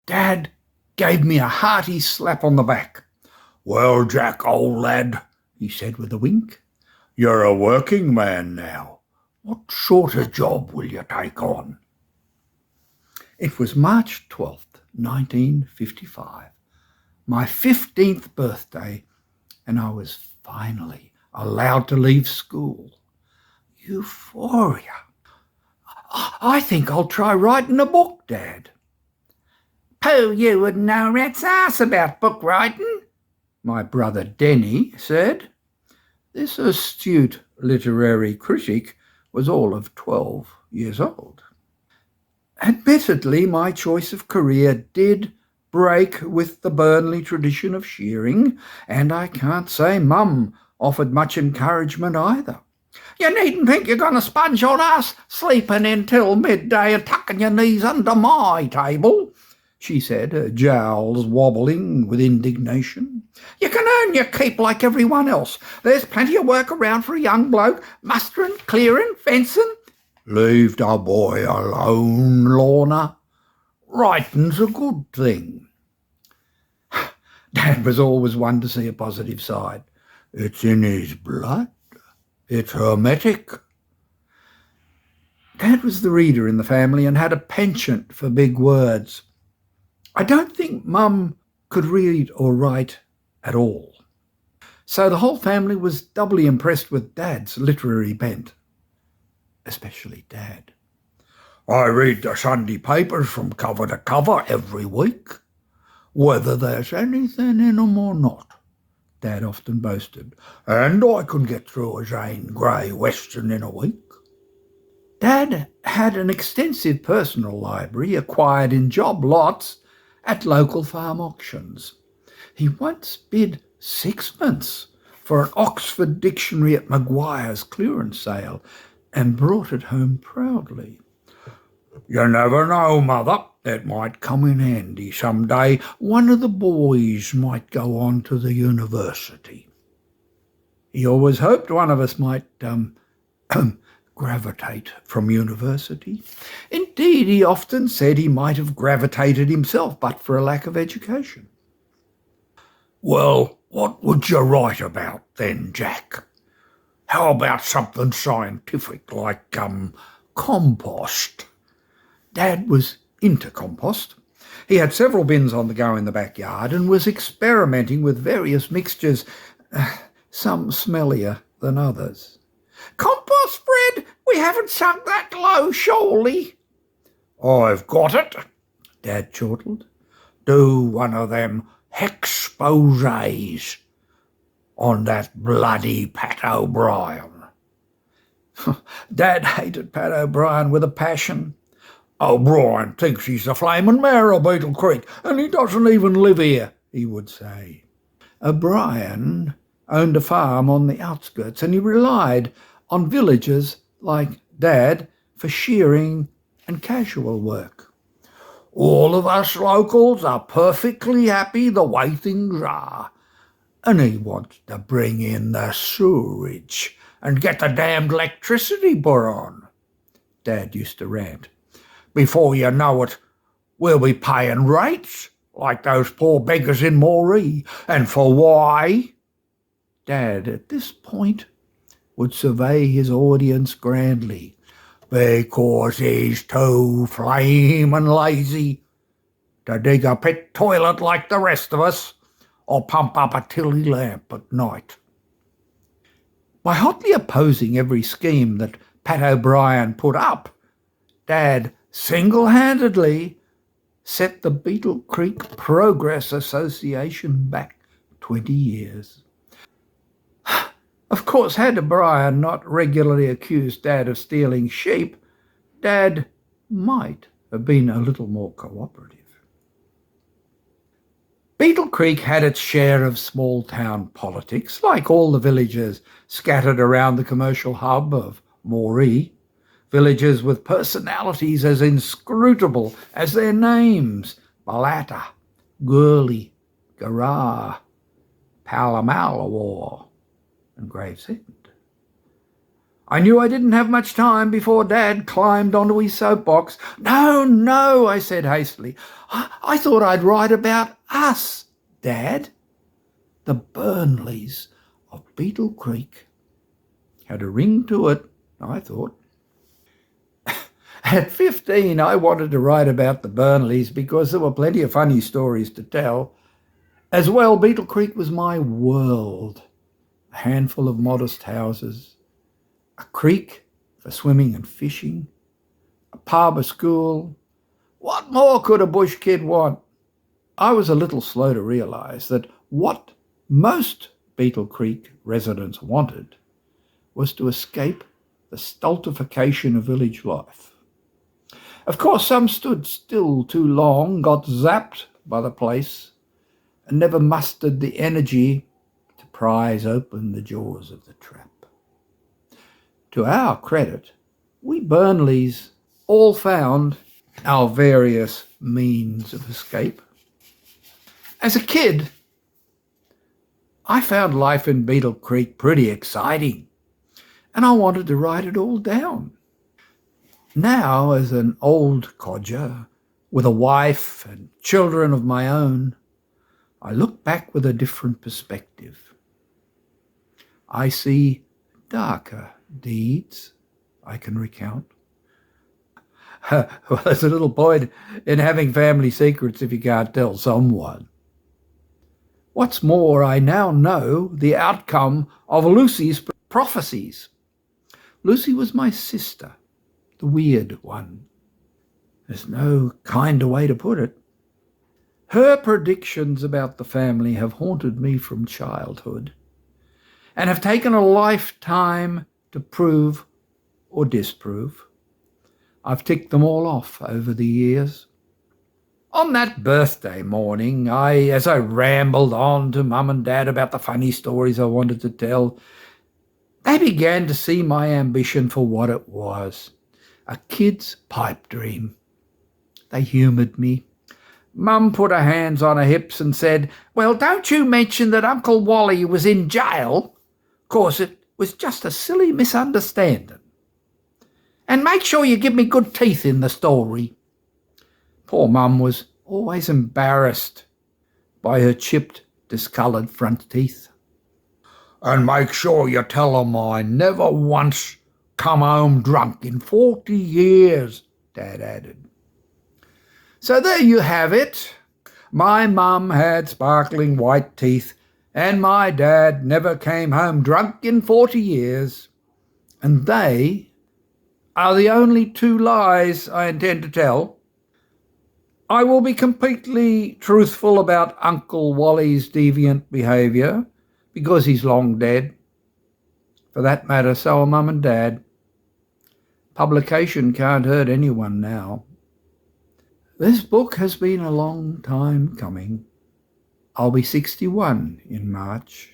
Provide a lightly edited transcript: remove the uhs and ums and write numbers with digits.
Dad gave me a hearty slap on the back. "Well, Jack, old lad," he said with a wink, "you're a working man now. What sort of job will you take on?" It was March 12th, 1955, my 15th birthday, and I was finally allowed to leave school. Euphoria. "I think I'll try writing a book, Dad." "Pooh, you wouldn't know a rat's ass about book writing," my brother Denny said. This astute literary critic was all of 12 years old. Admittedly, my choice of career did break with the Burnley tradition of shearing, and I can't say Mum offered much encouragement either. "You needn't think you're going to sponge on us, sleeping until midday and tucking your knees under my table," she said, her jowls wobbling with indignation. "You can earn your keep like everyone else. There's plenty of work around for a young bloke, mustering, clearing, fencing." "Leave the boy alone, Lorna. Writing's a good thing." Dad was always one to see a positive side. "It's in his blood. It's hermetic." Dad was the reader in the family and had a penchant for big words. I don't think Mum could read or write at all. So the whole family was doubly impressed with Dad's literary bent, especially Dad. "I read the Sunday papers from cover to cover every week, whether there's anything in 'em or not," Dad often boasted, "and I can get through a Jane Grey Western in a week." Dad had an extensive personal library acquired in job lots at local farm auctions. He once bid sixpence for an Oxford dictionary at Maguire's clearance sale and brought it home proudly. "You never know, Mother. It might come in handy some day. One of the boys might go on to the university." He always hoped one of us might gravitate from university. Indeed, he often said he might have gravitated himself but for a lack of education. "Well, what would you write about then, Jack? How about something scientific like compost?" Dad was into compost. He had several bins on the go in the backyard and was experimenting with various mixtures, some smellier than others. "Compost bread? We haven't sunk that low, surely?" "I've got it," Dad chortled. "Do one of them exposés on that bloody Pat O'Brien." Dad hated Pat O'Brien with a passion. "O'Brien thinks he's the flaming mayor of Beetle Creek, and he doesn't even live here," he would say. O'Brien owned a farm on the outskirts, and he relied on villagers like Dad for shearing and casual work. "All of us locals are perfectly happy the way things are, and he wants to bring in the sewerage and get the damned electricity put on," Dad used to rant. "Before you know it, we'll be paying rates like those poor beggars in Moree. And for why?" Dad, at this point, would survey his audience grandly. "Because he's too flamin' lazy to dig a pit toilet like the rest of us, or pump up a Tilly lamp at night." By hotly opposing every scheme that Pat O'Brien put up, Dad single-handedly set the Beetle Creek Progress Association back 20 years. Of course, had O'Brien not regularly accused Dad of stealing sheep, Dad might have been a little more cooperative. Beetle Creek had its share of small-town politics, like all the villages scattered around the commercial hub of Moree. Villages with personalities as inscrutable as their names: Balata, Gurley, Garrah, Palamalawar, and Gravesend. I knew I didn't have much time before Dad climbed onto his soapbox. No, I said hastily. I thought I'd write about us, Dad. The Burnleys of Beetle Creek. Had a ring to it, I thought. At 15, I wanted to write about the Burnleys because there were plenty of funny stories to tell. As well, Beetle Creek was my world. A handful of modest houses, a creek for swimming and fishing, a pub, a school. What more could a bush kid want? I was a little slow to realise that what most Beetle Creek residents wanted was to escape the stultification of village life. Of course, some stood still too long, got zapped by the place, and never mustered the energy to prise open the jaws of the trap. To our credit, we Burnleys all found our various means of escape. As a kid, I found life in Beetle Creek pretty exciting, and I wanted to write it all down. Now, as an old codger, with a wife and children of my own, I look back with a different perspective. I see darker deeds I can recount. Well, there's a little point in having family secrets if you can't tell someone. What's more, I now know the outcome of Lucy's prophecies. Lucy was my sister, the weird one. There's no kinder way to put it. Her predictions about the family have haunted me from childhood and have taken a lifetime to prove or disprove. I've ticked them all off over the years. On that birthday morning, as I rambled on to Mum and Dad about the funny stories I wanted to tell, they began to see my ambition for what it was, a kid's pipe dream. They humoured me. Mum put her hands on her hips and said, "Well, don't you mention that Uncle Wally was in jail. Of course, it was just a silly misunderstanding. And make sure you give me good teeth in the story." Poor Mum was always embarrassed by her chipped, discoloured front teeth. "And make sure you tell 'em I never once come home drunk in 40 years, Dad added. So there you have it. My mum had sparkling white teeth, and my dad never came home drunk in 40 years. And they are the only two lies I intend to tell. I will be completely truthful about Uncle Wally's deviant behaviour, because he's long dead. For that matter, so are Mum and Dad. Publication can't hurt anyone now. This book has been a long time coming. I'll be 61 in March.